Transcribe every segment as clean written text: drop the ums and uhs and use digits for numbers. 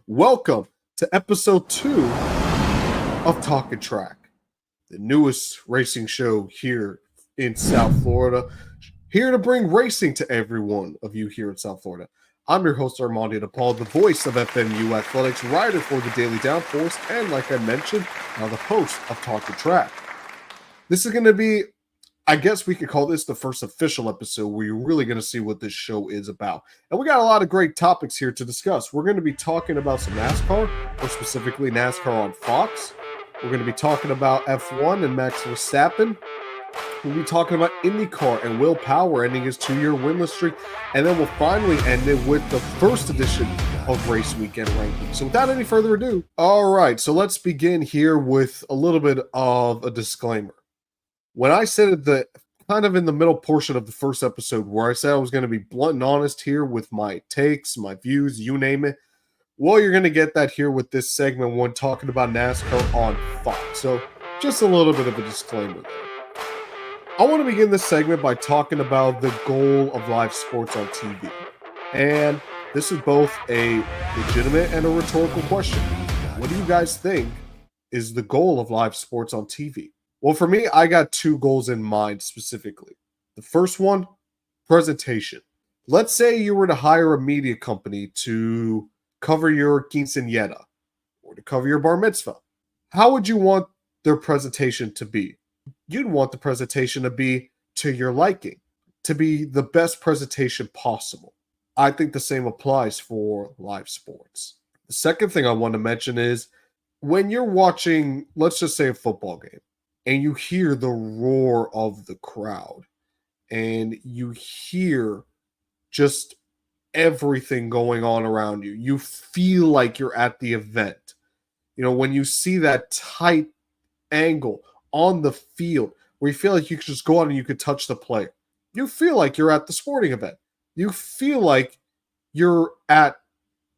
Welcome to episode 2 of Talkin Track, the newest racing show here in South Florida. Here to bring racing to every one of you here in South Florida. I'm your host, Armany DePaul, the voice of FMU Athletics, writer for the Daily Downforce, and like I mentioned, now the host of Talkin Track. This is going to be, I guess we could call this the first official episode where you're really going to see what this show is about. And we got a lot of great topics here to discuss. We're going to be talking about some NASCAR, or specifically NASCAR on Fox. We're going to be talking about F1 and Max Verstappen. We'll be talking about IndyCar and Will Power ending his 2-year winless streak. And then we'll finally end it with the first edition of Race Weekend Rankings. So without any further ado, all right, so let's begin here with a little bit of a disclaimer. When I said at the kind of in the middle portion of the first episode where I said I was going to be blunt and honest here with my takes, my views, you name it, well, you're going to get that here with this segment when talking about NASCAR on Fox. So just a little bit of a disclaimer there. I want to begin this segment by talking about the goal of live sports on TV. And this is both a legitimate and a rhetorical question. What do you guys think is the goal of live sports on TV? Well, for me, I got 2 goals in mind specifically. The first one, presentation. Let's say you were to hire a media company to cover your quinceañera or to cover your bar mitzvah. How would you want their presentation to be? You'd want the presentation to be to your liking, to be the best presentation possible. I think the same applies for live sports. The second thing I want to mention is when you're watching, let's just say a football game, and you hear the roar of the crowd, and you hear just everything going on around you. You feel like you're at the event. You know, when you see that tight angle on the field where you feel like you could just go out and you could touch the player. You feel like you're at the sporting event. You feel like you're at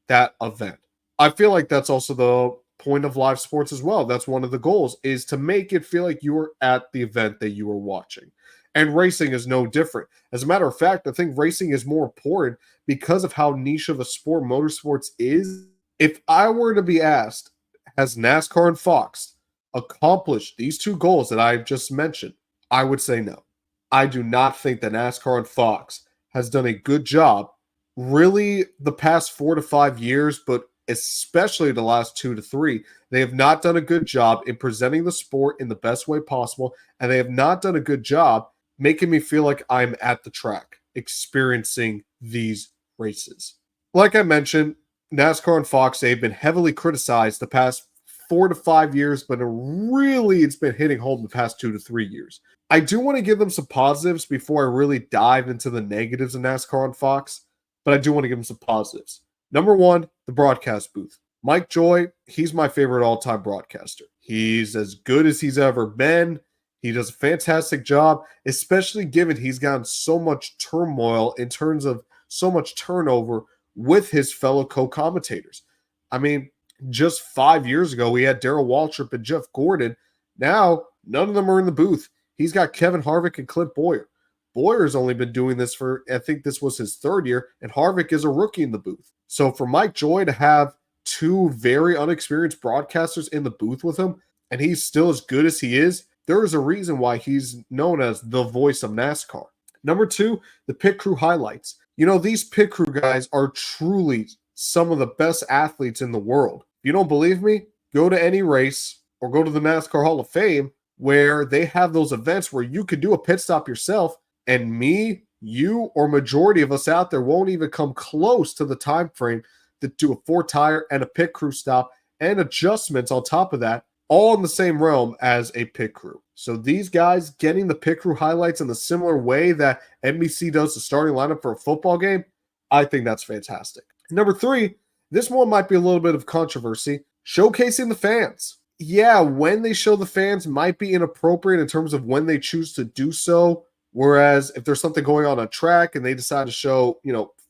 that event. I feel like that's also the point of live sports as well. That's one of the goals, is to make it feel like you are at the event that you are watching. And racing is no different. As a matter of fact, I think racing is more important because of how niche of a sport motorsports is. If I were to be asked, has NASCAR and Fox accomplished these 2 goals that I've just mentioned, I would say no. I do not think that NASCAR and Fox has done a good job really the past 4 to 5 years, but especially the last 2 to 3. They have not done a good job in presenting the sport in the best way possible, and they have not done a good job making me feel like I'm at the track experiencing these races. Like I mentioned, NASCAR and Fox, they've been heavily criticized the past 4 to 5 years, but it's been hitting home the past 2 to 3 years. I do want to give them some positives before I really dive into the negatives of NASCAR on Fox, but I do want to give them some positives. Number 1, the broadcast booth. Mike Joy, he's my favorite all-time broadcaster. He's as good as he's ever been. He does a fantastic job, especially given he's gotten so much turmoil in terms of so much turnover with his fellow co-commentators. I mean, just 5 years ago, we had Darrell Waltrip and Jeff Gordon. Now, none of them are in the booth. He's got Kevin Harvick and Clint Boyer. Boyer's only been doing this for, I think this was his 3rd year, and Harvick is a rookie in the booth. So for Mike Joy to have 2 very unexperienced broadcasters in the booth with him, and he's still as good as he is, there is a reason why he's known as the voice of NASCAR. Number 2, the pit crew highlights. You know, these pit crew guys are truly some of the best athletes in the world. If you don't believe me, go to any race or go to the NASCAR Hall of Fame where they have those events where you could do a pit stop yourself, and me, you, or majority of us out there won't even come close to the time frame to do a 4-tire and a pit crew stop and adjustments on top of that, all in the same realm as a pit crew. So these guys getting the pit crew highlights in the similar way that NBC does the starting lineup for a football game, I think that's fantastic. Number 3, this one might be a little bit of controversy, showcasing the fans. Yeah, when they show the fans might be inappropriate in terms of when they choose to do so. Whereas if there's something going on track and they decide to show,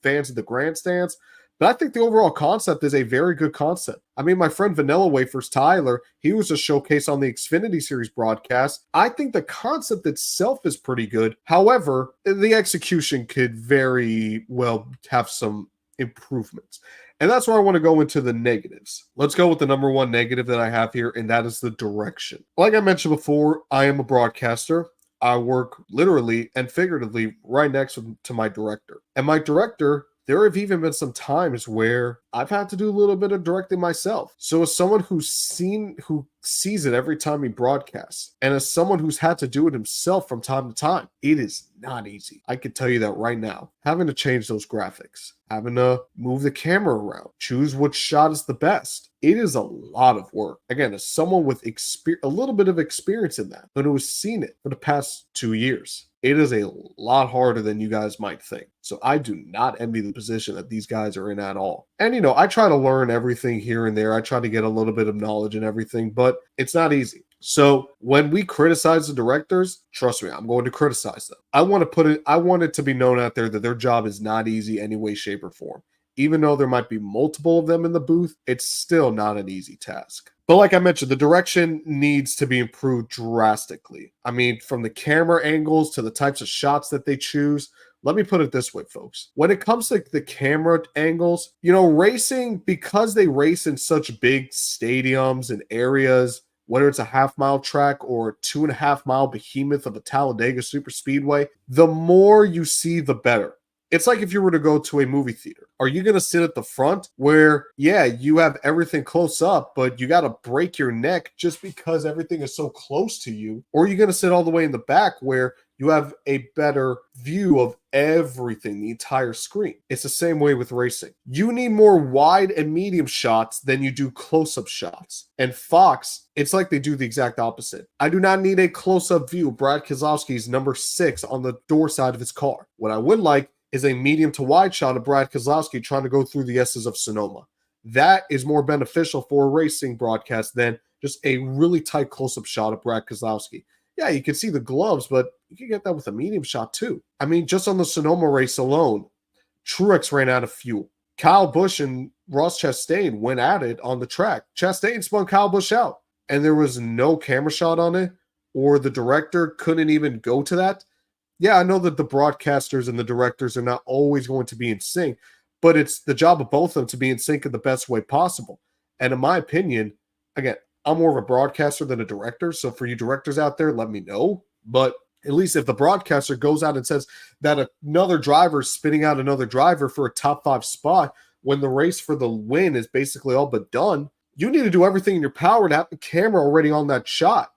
fans at the grandstands, but I think the overall concept is a very good concept. I mean, my friend Vanilla Wafers Tyler, he was a showcase on the Xfinity Series broadcast. I think the concept itself is pretty good. However, the execution could very well have some improvements. And that's where I want to go into the negatives. Let's go with the number one negative that I have here, and that is the direction. Like I mentioned before, I am a broadcaster. I work literally and figuratively right next to my director. And my director, there have even been some times where I've had to do a little bit of directing myself. So as someone who sees it every time he broadcasts, and as someone who's had to do it himself from time to time, it is not easy. I can tell you that right now. Having to change those graphics, having to move the camera around, choose which shot is the best. It is a lot of work. Again, as someone with a little bit of experience in that, but who has seen it for the past 2 years, it is a lot harder than you guys might think. So I do not envy the position that these guys are in at all. And, I try to learn everything here and there. I try to get a little bit of knowledge and everything, but it's not easy. So when we criticize the directors, trust me, I'm going to criticize them. I want it to be known out there that their job is not easy any way, shape, or form. Even though there might be multiple of them in the booth, it's still not an easy task. But like I mentioned, the direction needs to be improved drastically. I mean, from the camera angles to the types of shots that they choose. Let me put it this way, folks. When it comes to the camera angles, racing, because they race in such big stadiums and areas, whether it's a half-mile track or a 2.5-mile behemoth of a Talladega super speedway, the more you see, the better. It's like if you were to go to a movie theater. Are you going to sit at the front where, yeah, you have everything close up, but you got to break your neck just because everything is so close to you? Or are you going to sit all the way in the back where you have a better view of everything, the entire screen? It's the same way with racing. You need more wide and medium shots than you do close-up shots. And Fox, it's like they do the exact opposite. I do not need a close-up view of Brad Keselowski's number 6 on the door side of his car. What I would like is a medium to wide shot of Brad Keselowski trying to go through the S's of Sonoma. That is more beneficial for a racing broadcast than just a really tight close-up shot of Brad Keselowski. Yeah, you can see the gloves, but you can get that with a medium shot too. I mean, just on the Sonoma race alone, Truex ran out of fuel. Kyle Busch and Ross Chastain went at it on the track. Chastain spun Kyle Busch out, and there was no camera shot on it, or the director couldn't even go to that. Yeah, I know that the broadcasters and the directors are not always going to be in sync, but it's the job of both of them to be in sync in the best way possible. And in my opinion, again, I'm more of a broadcaster than a director. So for you directors out there, let me know. But at least if the broadcaster goes out and says that another driver is spinning out another driver for a top 5 spot when the race for the win is basically all but done, you need to do everything in your power to have the camera already on that shot.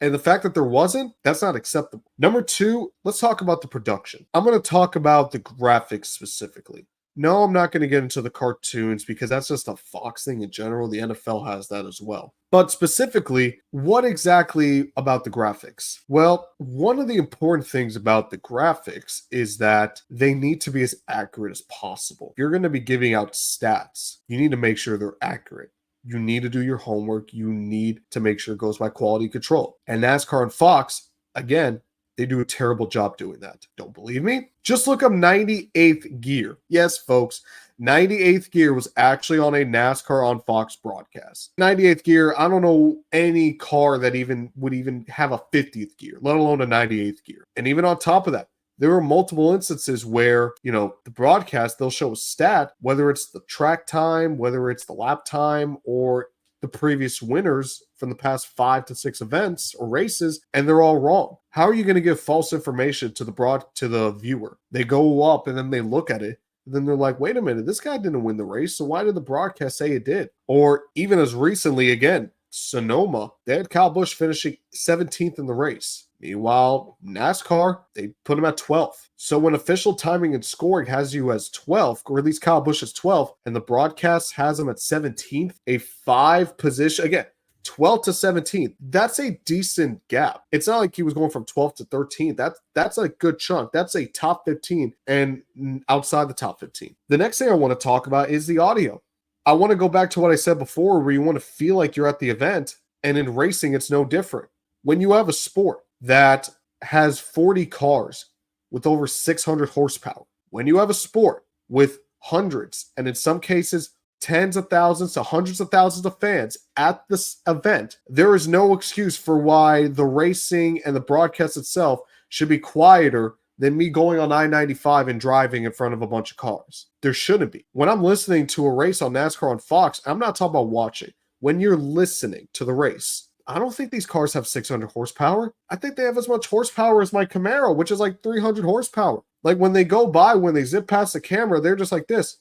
And the fact that there wasn't, that's not acceptable. Number 2, let's talk about the production. I'm going to talk about the graphics specifically. No, I'm not going to get into the cartoons because that's just a Fox thing in general. The NFL has that as well. But specifically, what exactly about the graphics? Well, one of the important things about the graphics is that they need to be as accurate as possible. If you're going to be giving out stats, you need to make sure they're accurate. You need to do your homework. You need to make sure it goes by quality control. And NASCAR and Fox, again, they do a terrible job doing that. Don't believe me? Just look up 98th gear. Yes, folks, 98th gear was actually on a NASCAR on Fox broadcast. 98th gear, I don't know any car that would even have a 50th gear, let alone a 98th gear. And even on top of that, there were multiple instances where, the broadcast, they'll show a stat, whether it's the track time, whether it's the lap time, or the previous winners from the past 5 to 6 events or races, and they're all wrong. How are you going to give false information to the viewer? They go up and then they look at it, and then they're like, wait a minute, this guy didn't win the race, so why did the broadcast say it did? Or even as recently, again, Sonoma, they had Kyle Busch finishing 17th in the race. Meanwhile, NASCAR, they put him at 12th. So when official timing and scoring has you as 12th, or at least Kyle Busch is 12th, and the broadcast has him at 17th, a 5 position, again, 12th to 17th, that's a decent gap. It's not like he was going from 12th to 13th. That's a good chunk. That's a top 15 and outside the top 15. The next thing I want to talk about is the audio. I want to go back to what I said before, where you want to feel like you're at the event, and in racing, it's no different. When you have a sport that has 40 cars with over 600 horsepower, when you have a sport with hundreds, and in some cases, tens of thousands to hundreds of thousands of fans at this event, there is no excuse for why the racing and the broadcast itself should be quieter than me going on I-95 and driving in front of a bunch of cars. There shouldn't be. When I'm listening to a race on NASCAR on Fox, I'm not talking about watching. When you're listening to the race, I don't think these cars have 600 horsepower. I think they have as much horsepower as my Camaro, which is like 300 horsepower. Like when they go by, when they zip past the camera, they're just like this.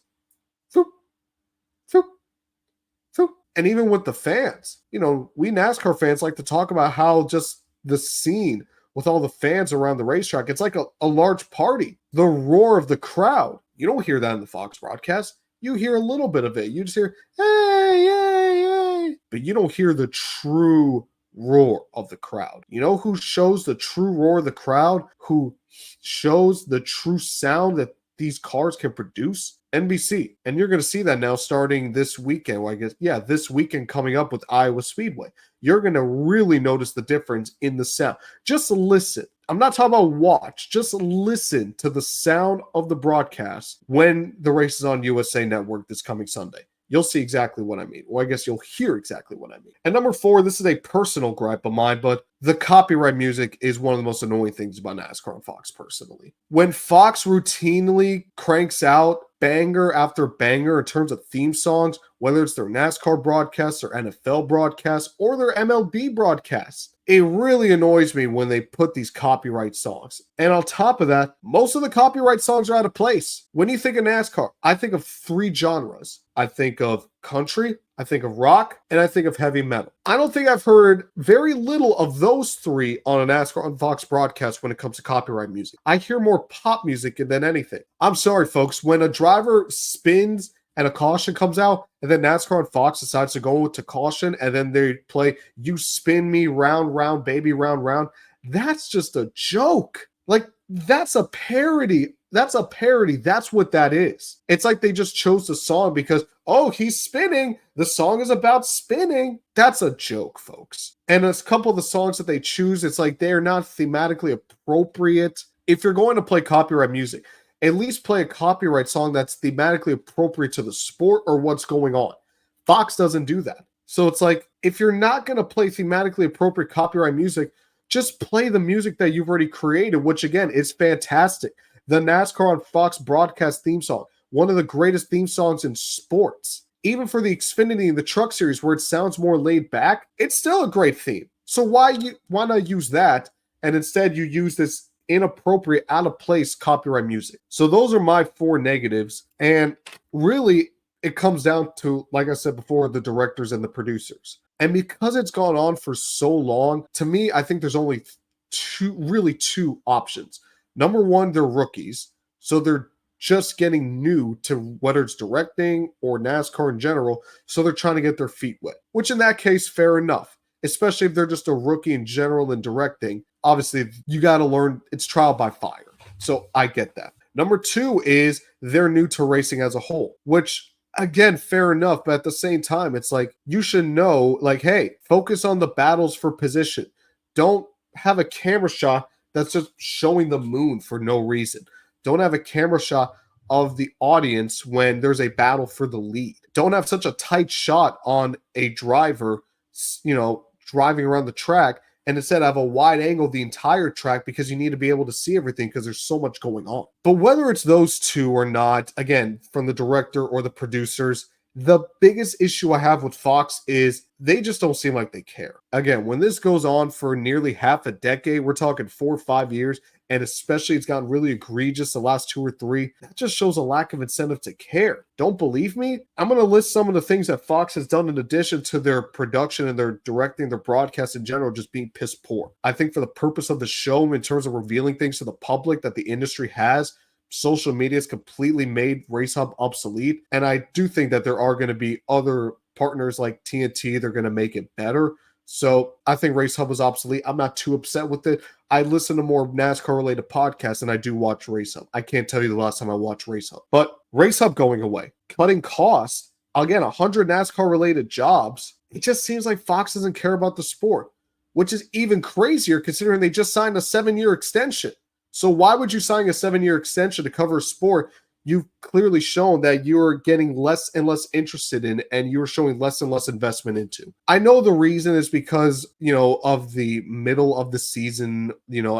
Foop, foop, foop. And even with the fans, you know, we NASCAR fans like to talk about how just the scene with all the fans around the racetrack, it's like a large party. The roar of the crowd, you don't hear that in the Fox broadcast. You hear a little bit of it. You just hear, hey, hey, hey. But you don't hear the true roar of the crowd. You know who shows the true roar of the crowd? Who shows the true sound that these cars can produce? NBC. And you're going to see that now starting this weekend. Well, I guess, yeah, this weekend coming up with Iowa Speedway. You're going to really notice the difference in the sound. Just listen. I'm not talking about watch. Just listen to the sound of the broadcast when the race is on USA Network this coming Sunday. You'll see exactly what I mean. Well, I guess you'll hear exactly what I mean. And number 4, this is a personal gripe of mine, but the copyright music is one of the most annoying things about NASCAR and Fox personally. When Fox routinely cranks out banger after banger in terms of theme songs, whether it's their NASCAR broadcasts, their NFL broadcasts, or their MLB broadcasts, it really annoys me when they put these copyright songs. And on top of that, most of the copyright songs are out of place. When you think of NASCAR, I think of 3 genres. I think of country, I think of rock, and I think of heavy metal. I don't think I've heard very little of those 3 on a NASCAR on Fox broadcast when it comes to copyright music. I hear more pop music than anything. I'm sorry, folks. When a driver spins and a caution comes out, and then NASCAR on Fox decides to go to caution, and then they play "You Spin Me Round, Round, Baby, Round, Round," that's just a joke. Like, that's a parody. That's a parody. That's what that is. It's like they just chose the song because, oh, he's spinning. The song is about spinning. That's a joke, folks. And a couple of the songs that they choose, it's like they're not thematically appropriate. If you're going to play copyright music, at least play a copyright song that's thematically appropriate to the sport or what's going on. Fox doesn't do that. So it's like, if you're not going to play thematically appropriate copyright music, just play the music that you've already created, which again is fantastic. The NASCAR on Fox broadcast theme song, one of the greatest theme songs in sports. Even for the Xfinity and the Truck Series, where it sounds more laid back, it's still a great theme. So why not use that, and instead you use this inappropriate, out of place copyright music? So those are my 4 negatives. And really, it comes down to, like I said before, the directors and the producers. And because it's gone on for so long, to me, I think there's only two options. Number 1, they're rookies. So they're just getting new to whether it's directing or NASCAR in general. So they're trying to get their feet wet, which in that case, fair enough. Especially if they're just a rookie in general in directing. Obviously, you got to learn. It's trial by fire. So I get that. Number 2 is they're new to racing as a whole, which, again, fair enough. But at the same time, it's like you should know, like, hey, focus on the battles for position. Don't have a camera shot that's just showing the moon for no reason. Don't have a camera shot of the audience when there's a battle for the lead. Don't have such a tight shot on a driver, you know, driving around the track, and instead have a wide angle the entire track because you need to be able to see everything because there's so much going on. But whether it's those 2 or not, again, from the director or the producers, the biggest issue I have with Fox is they just don't seem like they care. Again, when this goes on for nearly half a decade, we're talking 4 or 5 years, and especially it's gotten really egregious the last 2 or 3, that just shows a lack of incentive to care. Don't believe me? I'm going to list some of the things that Fox has done in addition to their production and their directing, their broadcast in general, just being piss poor. I think for the purpose of the show, in terms of revealing things to the public that the industry has, social media has completely made Race Hub obsolete. And I do think that there are going to be other partners like TNT. They're going to make it better. So I think Race Hub is obsolete. I'm not too upset with it. I listen to more NASCAR-related podcasts than I do watch Race Hub. I can't tell you the last time I watched Race Hub. But Race Hub going away, cutting costs, again, 100 NASCAR-related jobs. It just seems like Fox doesn't care about the sport, which is even crazier considering they just signed a 7-year extension. So why would you sign a 7-year extension to cover a sport you've clearly shown that you're getting less and less interested in and you're showing less and less investment into. I know the reason is because, of the middle of the season,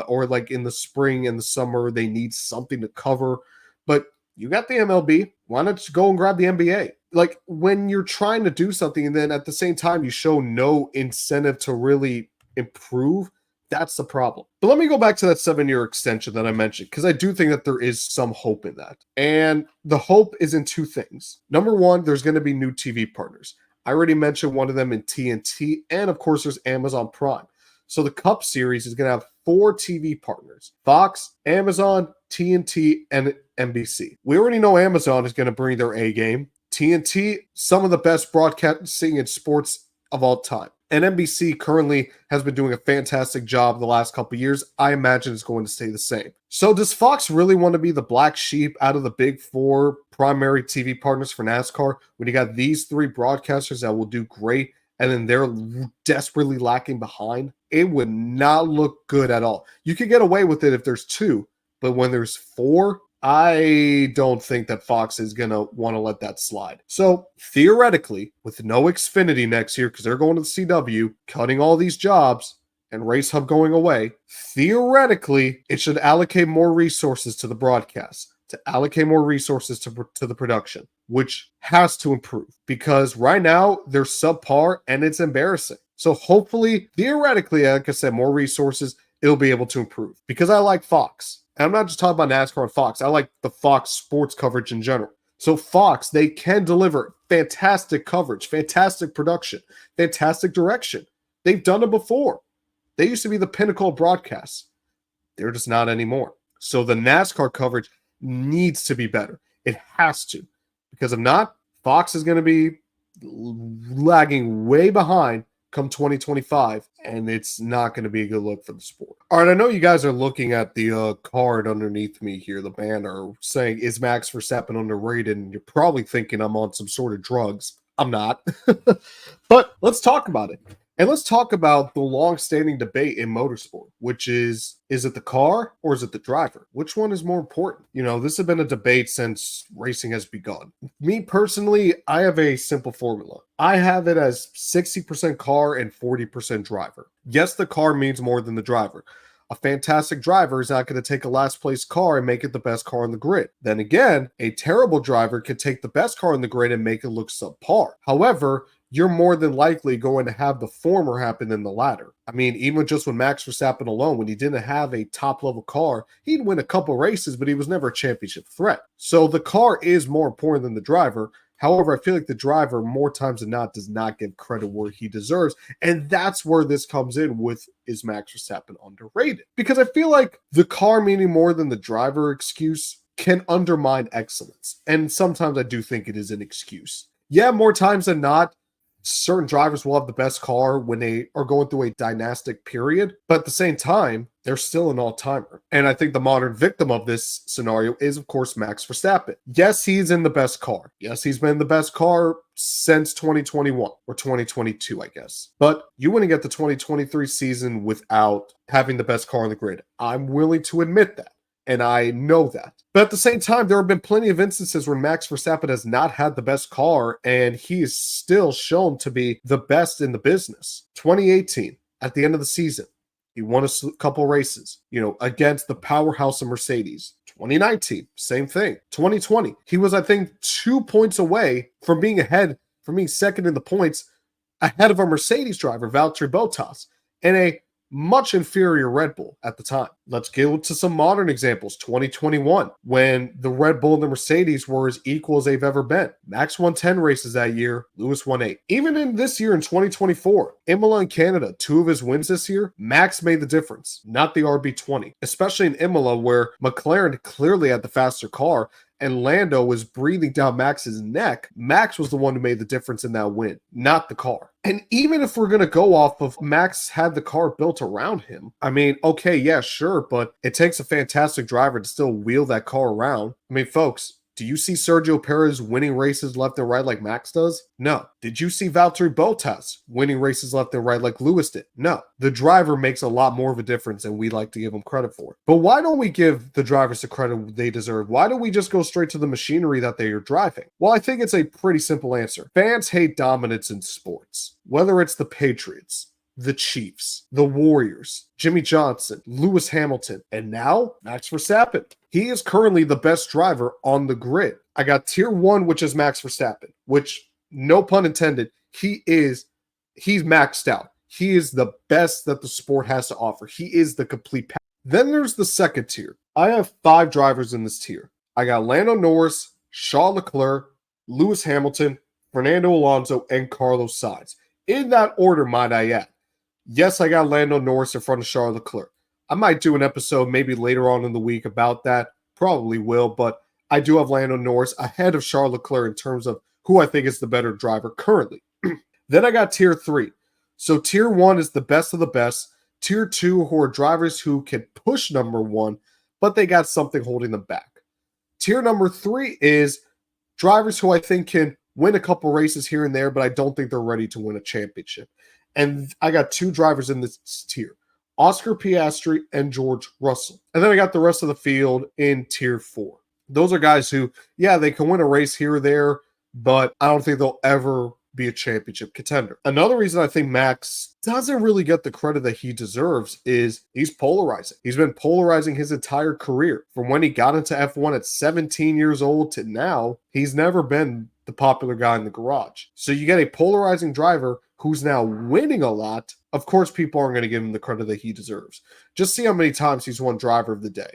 or like in the spring and the summer, they need something to cover. But you got the MLB. Why not just go and grab the NBA? Like, when you're trying to do something and then at the same time you show no incentive to really improve, that's the problem. But let me go back to that 7-year extension that I mentioned, because I do think that there is some hope in that. And the hope is in two things. Number one, there's going to be new TV partners. I already mentioned one of them in TNT, and of course there's Amazon Prime. So the Cup Series is going to have 4 TV partners: Fox, Amazon, TNT, and NBC. We already know Amazon is going to bring their A game. TNT, some of the best broadcasting in sports of all time. And NBC currently has been doing a fantastic job the last couple of years. I imagine it's going to stay the same. So does Fox really want to be the black sheep out of the big 4 primary TV partners for NASCAR when you got these 3 broadcasters that will do great and then they're desperately lacking behind? It would not look good at all. You could get away with it if there's 2, but when there's 4, I don't think that Fox is going to want to let that slide. So theoretically, with no Xfinity next year, because they're going to the CW, cutting all these jobs, and Race Hub going away, theoretically, it should allocate more resources to the broadcast, to allocate more resources to the production, which has to improve, because right now they're subpar and it's embarrassing. So hopefully, theoretically, like I said, more resources, it'll be able to improve, because I like Fox. And I'm not just talking about NASCAR and Fox. I like the Fox sports coverage in general. So Fox, they can deliver fantastic coverage, fantastic production, fantastic direction. They've done it before. They used to be the pinnacle of broadcasts. They're just not anymore. So the NASCAR coverage needs to be better. It has to. Because if not, Fox is going to be lagging way behind come 2025, and it's not going to be a good look for the sport. All right, I know you guys are looking at the card underneath me here, the banner, saying, is Max Verstappen underrated? And you're probably thinking I'm on some sort of drugs. I'm not. But let's talk about it. And let's talk about the long-standing debate in motorsport, which is it the car or is it the driver? Which one is more important? This has been a debate since racing has begun. Me personally, I have a simple formula. I have it as 60% car and 40% driver. Yes, the car means more than the driver. A fantastic driver is not going to take a last place car and make it the best car on the grid. Then again, a terrible driver could take the best car on the grid and make it look subpar. However, you're more than likely going to have the former happen than the latter. I mean, even just with Max Verstappen alone, when he didn't have a top-level car, he'd win a couple races, but he was never a championship threat. So the car is more important than the driver. However, I feel like the driver, more times than not, does not give credit where he deserves. And that's where this comes in with, is Max Verstappen underrated? Because I feel like the car meaning more than the driver excuse can undermine excellence. And sometimes I do think it is an excuse. Yeah, more times than not, certain drivers will have the best car when they are going through a dynastic period, but at the same time, they're still an all-timer. And I think the modern victim of this scenario is, of course, Max Verstappen. Yes, he's in the best car. Yes, he's been the best car since 2021 or 2022, I guess. But you wouldn't get the 2023 season without having the best car on the grid. I'm willing to admit that. And I know that. But at the same time, there have been plenty of instances where Max Verstappen has not had the best car, and he is still shown to be the best in the business. 2018, at the end of the season, he won a couple races, against the powerhouse of Mercedes. 2019, same thing. 2020, he was, I think, 2 points away from being second in the points, ahead of a Mercedes driver, Valtteri Bottas, and a much inferior Red Bull at the time. Let's go to some modern examples. 2021, when the Red Bull and the Mercedes were as equal as they've ever been. Max won 10 races that year. Lewis won 8. Even in this year in 2024, Imola and Canada, 2 of his wins this year, Max made the difference, not the RB20. Especially in Imola, where McLaren clearly had the faster car, and Lando was breathing down Max's neck. Max was the one who made the difference in that win, not the car. And even if we're going to go off of Max had the car built around him, I mean, okay, yeah, sure, but it takes a fantastic driver to still wheel that car around. I mean, folks, Do you see Sergio Perez winning races left and right like Max does? No. Did you see Valtteri Bottas winning races left and right like Lewis did? No. The driver makes a lot more of a difference than we like to give him credit for. But why don't we give the drivers the credit they deserve? Why don't we just go straight to the machinery that they are driving? Well, I think it's a pretty simple answer. Fans hate dominance in sports. Whether it's the Patriots, the Chiefs, the Warriors, Jimmy Johnson, Lewis Hamilton, and now Max Verstappen. He is currently the best driver on the grid. I got tier 1, which is Max Verstappen, which, no pun intended, he's maxed out. He is the best that the sport has to offer. He is the complete package. Then there's the second tier. I have 5 drivers in this tier. I got Lando Norris, Charles Leclerc, Lewis Hamilton, Fernando Alonso, and Carlos Sainz. In that order, might I add. Yes, I got Lando Norris in front of Charles Leclerc. I might do an episode maybe later on in the week about that. Probably will, but I do have Lando Norris ahead of Charles Leclerc in terms of who I think is the better driver currently. Then I got tier 3. So tier 1 is the best of the best. Tier 2 who are drivers who can push number 1, but they got something holding them back. Tier number 3 is drivers who I think can win a couple races here and there, but I don't think they're ready to win a championship. And I got 2 drivers in this tier, Oscar Piastri and George Russell. And then I got the rest of the field in tier 4. Those are guys who, yeah, they can win a race here or there, but I don't think they'll ever be a championship contender. Another reason I think Max doesn't really get the credit that he deserves is he's polarizing. He's been polarizing his entire career. From when he got into F1 at 17 years old to now, he's never been the popular guy in the garage. So you get a polarizing driver who's now winning a lot. Of course, people aren't going to give him the credit that he deserves. Just see how many times he's won driver of the day.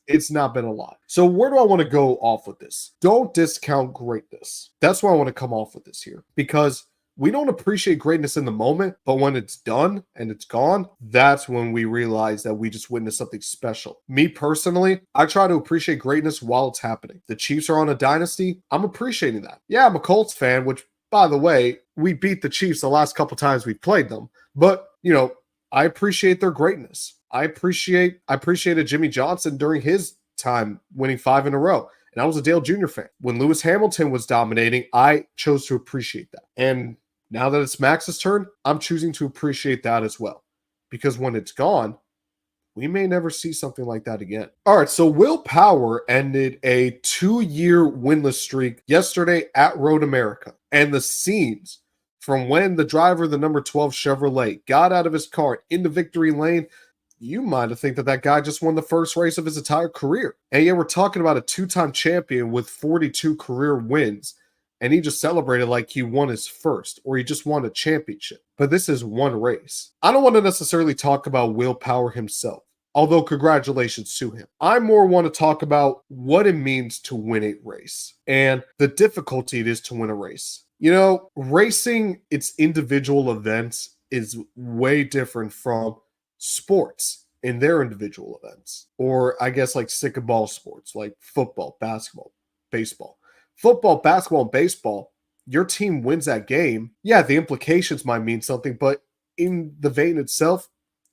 It's not been a lot. So where do I want to go off with this? Don't discount greatness. That's why I want to come off with this here. Because we don't appreciate greatness in the moment, but when it's done and it's gone, that's when we realize that we just witnessed something special. Me personally, I try to appreciate greatness while it's happening. The Chiefs are on a dynasty. I'm appreciating that. Yeah, I'm a Colts fan, which, by the way, we beat the Chiefs the last couple times we played them. But, you know, I appreciate their greatness. I appreciated Jimmy Johnson during his time winning 5 in a row. And I was a Dale Jr. fan. When Lewis Hamilton was dominating, I chose to appreciate that. And now that it's Max's turn, I'm choosing to appreciate that as well. Because when it's gone, we may never see something like that again. All right, so Will Power ended a 2-year winless streak yesterday at Road America. And the scenes from when the driver of the number 12 Chevrolet got out of his car into victory lane, you might have think that that guy just won the first race of his entire career. And yet we're talking about a 2-time champion with 42 career wins. And he just celebrated like he won his first, or he just won a championship. But this is one race. I don't want to necessarily talk about Will Power himself, although congratulations to him. I more want to talk about what it means to win a race and the difficulty it is to win a race. You know, racing, its individual events is way different from sports in their individual events. Or I guess like stick and ball sports like football, basketball, baseball. Football, basketball, and baseball, your team wins that game. Yeah, the implications might mean something, but in the vein itself,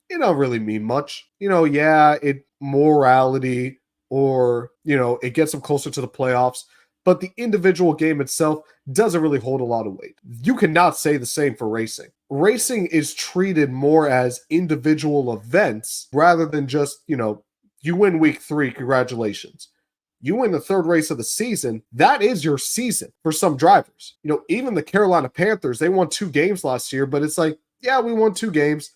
it don't really mean much. You know, yeah, it morality or, you know, it gets them closer to the playoffs, but the individual game itself doesn't really hold a lot of weight. You cannot say the same for racing. Racing is treated more as individual events rather than just, you know, you win week 3, congratulations. You win the 3rd race of the season, that is your season for some drivers. You know, even the Carolina Panthers, they won 2 games last year, but it's like, yeah, we won 2 games.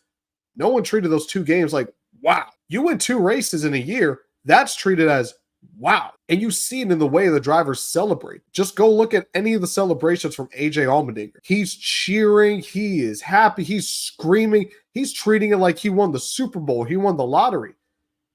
No one treated those 2 games like, wow. You win 2 races in a year, that's treated as, wow. And you see it in the way the drivers celebrate. Just go look at any of the celebrations from AJ Allmendinger. He's cheering, he is happy, he's screaming, he's treating it like he won the Super Bowl, he won the lottery.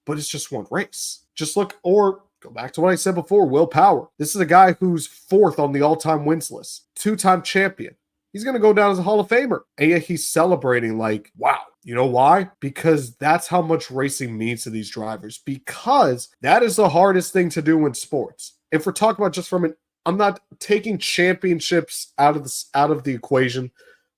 But it's just one race. Just look, or go back to what I said before, Will Power. This is a guy who's 4th on the all-time wins list. 2-time champion. He's going to go down as a Hall of Famer. And yet he's celebrating like, wow. You know why? Because that's how much racing means to these drivers. Because that is the hardest thing to do in sports. If we're talking about just from an, I'm not taking championships out of the equation.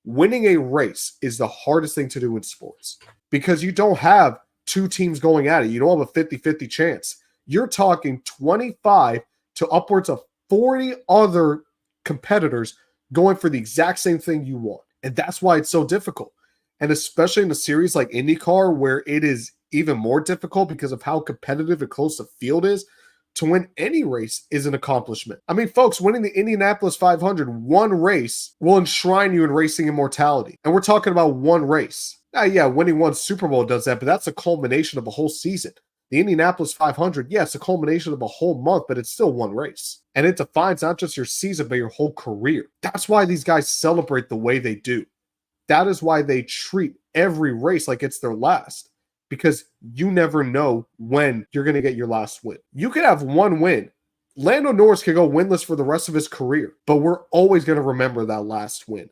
Winning a race is the hardest thing to do in sports. Because you don't have 2 teams going at it. You don't have a 50-50 chance. You're talking 25 to upwards of 40 other competitors going for the exact same thing you want. And that's why it's so difficult. And especially in a series like IndyCar, where it is even more difficult because of how competitive and close the field is, to win any race is an accomplishment. I mean, folks, winning the Indianapolis 500, one race will enshrine you in racing immortality. And we're talking about one race. Now, yeah, winning one Super Bowl does that, but that's a culmination of a whole season. The Indianapolis 500, yeah, it's a culmination of a whole month, but it's still one race. And it defines not just your season, but your whole career. That's why these guys celebrate the way they do. That is why they treat every race like it's their last, because you never know when you're going to get your last win. You could have one win. Lando Norris could go winless for the rest of his career, but we're always going to remember that last win.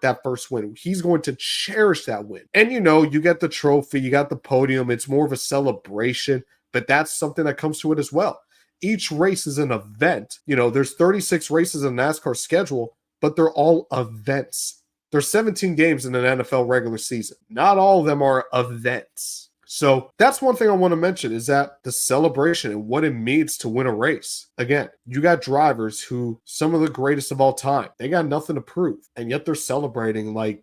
That first win. He's going to cherish that win. And you get the trophy, you got the podium. It's more of a celebration, but that's something that comes to it as well. Each race is an event. There's 36 races in the NASCAR schedule, but they're all events. There's 17 games in an NFL regular season. Not all of them are events. So that's one thing I want to mention, is that the celebration and what it means to win a race. Again, you got drivers who, some of the greatest of all time, they got nothing to prove, and yet they're celebrating like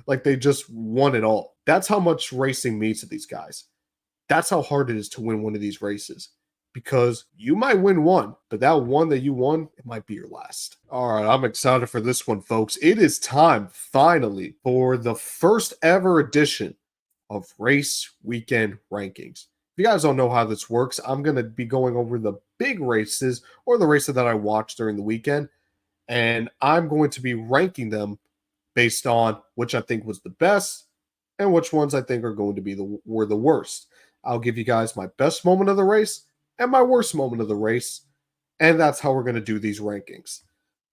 like they just won it all. That's how much racing means to these guys. That's how hard it is to win one of these races, because you might win one, but that one that you won, it might be your last. All right, I'm excited for this one, folks. It is time, finally, for the first ever edition of Race Weekend Rankings. If you guys don't know how this works, I'm going to be going over the big races, or the races that I watched during the weekend, and I'm going to be ranking them based on which I think was the best and which ones I think are going to be were the worst. I'll give you guys my best moment of the race and my worst moment of the race, and that's how we're going to do these rankings.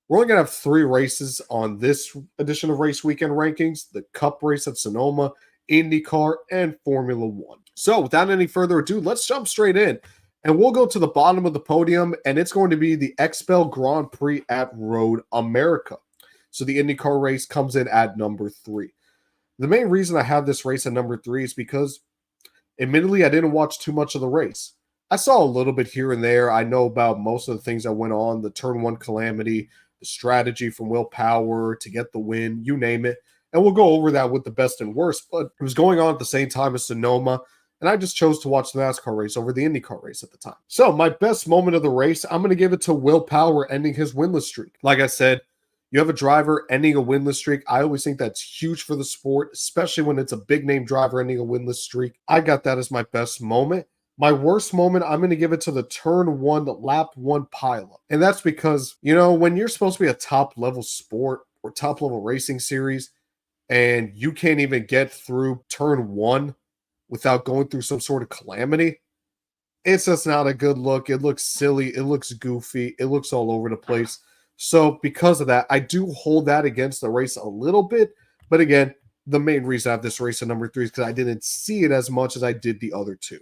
We're only going to have 3 races on this edition of Race Weekend Rankings: the Cup race at Sonoma, IndyCar, and Formula One. So without any further ado, let's jump straight in, and we'll go to the bottom of the podium, and it's going to be the XPEL Grand Prix at Road America. So the IndyCar race comes in at number 3. The main reason I have this race at number 3 is because, admittedly, I didn't watch too much of the race. I saw a little bit here and there. I know about most of the things that went on, the turn 1 calamity, the strategy from Will Power to get the win, you name it. And we'll go over that with the best and worst, but it was going on at the same time as Sonoma, and I just chose to watch the NASCAR race over the IndyCar race at the time. So my best moment of the race, I'm going to give it to Will Power ending his winless streak. Like I said, you have a driver ending a winless streak. I always think that's huge for the sport, especially when it's a big-name driver ending a winless streak. I got that as my best moment. My worst moment, I'm going to give it to the turn 1, lap 1 pileup. And that's because, when you're supposed to be a top-level sport or top-level racing series, and you can't even get through turn 1 without going through some sort of calamity, it's just not a good look. It looks silly. It looks goofy. It looks all over the place. So because of that, I do hold that against the race a little bit. But again, the main reason I have this race at number 3 is because I didn't see it as much as I did the other 2.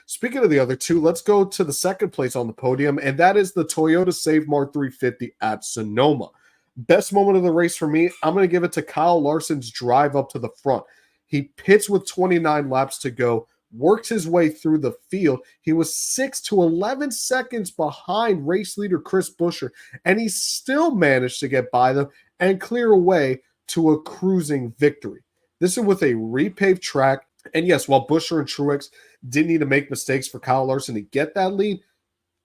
Speaking of the other 2, let's go to the second place on the podium, and that is the Toyota Save-Mart 350 at Sonoma. Best moment of the race for me, I'm going to give it to Kyle Larson's drive up to the front. He pits with 29 laps to go, works his way through the field. He was 6 to 11 seconds behind race leader Chris Buescher, and he still managed to get by them and clear away to a cruising victory. This is with a repaved track. And yes, while Buescher and Truex didn't need to make mistakes for Kyle Larson to get that lead,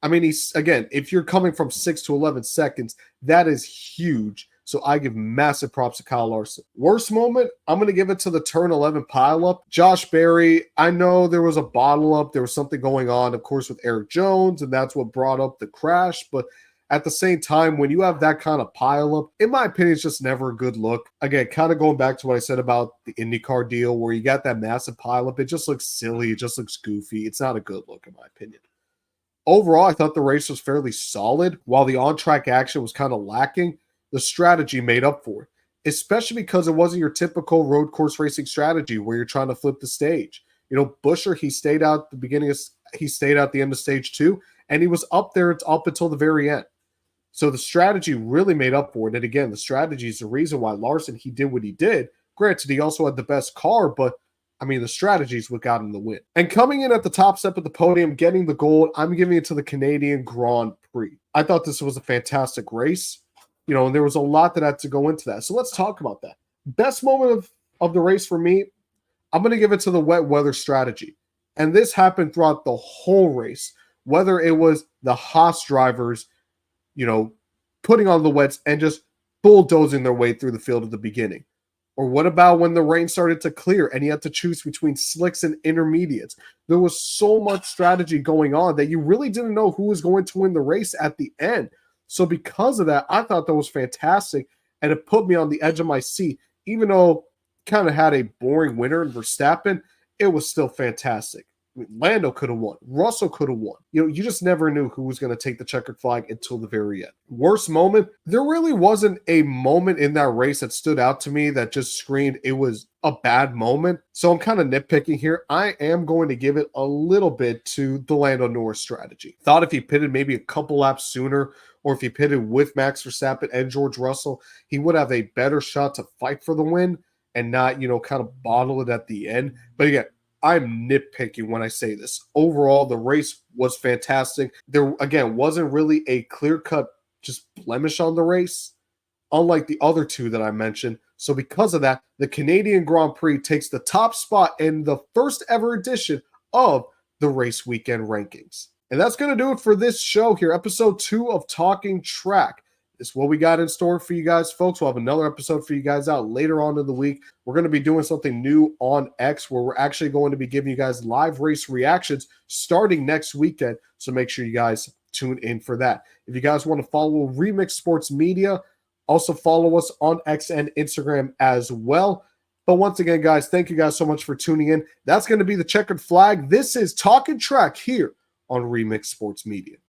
I mean, if you're coming from 6 to 11 seconds, that is huge. So I give massive props to Kyle Larson. Worst moment, I'm going to give it to the turn 11 pileup. Josh Berry, I know there was a bottle up. There was something going on, of course, with Eric Jones, and that's what brought up the crash. But at the same time, when you have that kind of pileup, in my opinion, it's just never a good look. Again, kind of going back to what I said about the IndyCar deal, where you got that massive pileup, it just looks silly. It just looks goofy. It's not a good look, in my opinion. Overall, I thought the race was fairly solid. While the on-track action was kind of lacking, the strategy made up for it, especially because it wasn't your typical road course racing strategy where you're trying to flip the stage. Buescher, he stayed out the end of stage 2, and he was up there up until the very end. So the strategy really made up for it. And again, the strategy is the reason why Larson, he did what he did. Granted, he also had the best car, but I mean, the strategies what got him the win. And coming in at the top step of the podium, getting the gold, I'm giving it to the Canadian Grand Prix. I thought this was a fantastic race, and there was a lot that had to go into that. So let's talk about that. Best moment of the race for me, I'm going to give it to the wet weather strategy. And this happened throughout the whole race, whether it was the Haas drivers, putting on the wets and just bulldozing their way through the field at the beginning. Or what about when the rain started to clear and you had to choose between slicks and intermediates? There was so much strategy going on that you really didn't know who was going to win the race at the end. So because of that, I thought that was fantastic, and it put me on the edge of my seat. Even though kind of had a boring winner in Verstappen, it was still fantastic. I mean, Lando could have won. Russell could have won. You just never knew who was going to take the checkered flag until the very end. Worst moment? There really wasn't a moment in that race that stood out to me that just screamed it was a bad moment. So I'm kind of nitpicking here. I am going to give it a little bit to the Lando Norris strategy. Thought if he pitted maybe a couple laps sooner, or if he pitted with Max Verstappen and George Russell, he would have a better shot to fight for the win and not, kind of bottle it at the end. But again, I'm nitpicking when I say this. Overall, the race was fantastic. There, again, wasn't really a clear-cut just blemish on the race, unlike the other two that I mentioned. So because of that, the Canadian Grand Prix takes the top spot in the first ever edition of the Race Weekend Rankings. And that's going to do it for this show here, episode 2 of Talking Track. It's what we got in store for you guys, folks. We'll have another episode for you guys out later on in the week. We're going to be doing something new on X, where we're actually going to be giving you guys live race reactions starting next weekend. So make sure you guys tune in for that. If you guys want to follow Remix Sports Media, also follow us on X and Instagram as well. But once again, guys, thank you guys so much for tuning in. That's going to be the checkered flag. This is Talkin' Track here on Remix Sports Media.